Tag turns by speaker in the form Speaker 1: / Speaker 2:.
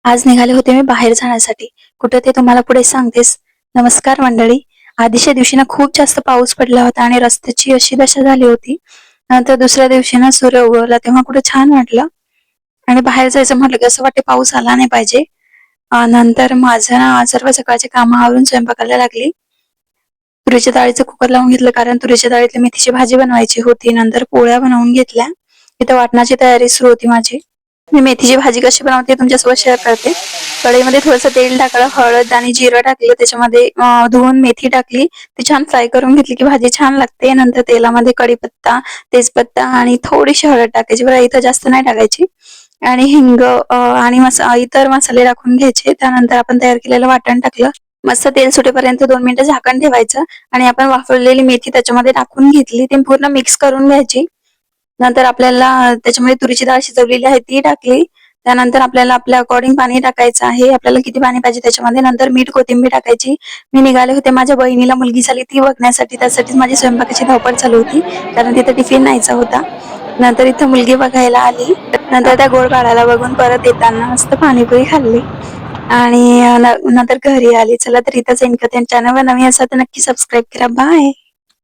Speaker 1: आज निघाले होते मी बाहेर जाण्यासाठी. कुठं ते तुम्हाला पुढे सांगतेस. नमस्कार मंडळी. आधीच्या दिवशी ना खूप जास्त पाऊस पडला होता आणि रस्त्याची अशी दशा झाली होती. नंतर दुसऱ्या दिवशी ना सूर्य उगवला तेव्हा कुठे छान वाटलं आणि बाहेर जायचं म्हटलं की असं वाटते पाऊस आला नाही पाहिजे. नंतर माझं ना सर्व सकाळचे कामं आवरून स्वयंपाकाला लागली. तुरीच्या डाळीचं कुकर लावून घेतलं कारण तुरीच्या डाळीतली मेथीची भाजी बनवायची होती. नंतर पोळ्या बनवून घेतल्या. इथं वाटणाची तयारी सुरू होती माझी. मी मेथीची भाजी कशी बनवते तुमच्यासोबत शेअर करते. कढईमध्ये थोडंसं तेल टाकलं, हळद आणि जिरं टाकलं, त्याच्यामध्ये धुवून मेथी टाकली, ती छान फ्राय करून घेतली की भाजी छान लागते. नंतर तेलामध्ये कढीपत्ता, तेजपत्ता आणि थोडीशी हळद टाकायची, बरं इथं जास्त नाही टाकायची. आणि हिंग आणि इतर मसाले टाकून घ्यायचे. त्यानंतर आपण तयार केलेलं वाटण टाकलं. मस्त तेल सुटेपर्यंत 2 मिनिटं झाकण ठेवायचं आणि आपण वाफवलेली मेथी त्याच्यामध्ये टाकून घेतली, ती पूर्ण मिक्स करून घ्यायची. नंतर आपल्याला त्याच्यामध्ये तुरीची डाळ शिजवलेली आहे ती टाकली. त्यानंतर आपल्याला आपल्या अकॉर्डिंग पाणी टाकायचं आहे. आपल्याला किती पाणी पाहिजे त्याच्यामध्ये. नंतर मीठ, कोथिंबीर टाकायची. मी निघाले होते माझ्या बहिणीला मुलगी झाली ती बघण्यासाठी. त्यासाठीच माझी स्वयंपाकाची धावपळ चालू होती. कारण तिथं टिफिन न्यायचा होता. नंतर इथं मुलगी बघायला आली. नंतर त्या गोड बाळाला बघून परत येताना मस्त पाणीपुरी खाल्ली आणि नंतर घरी आली. चला तर इथंच एंड करते. चॅनलवर नवीन असाल तर नक्की सबस्क्राईब करा. बाय.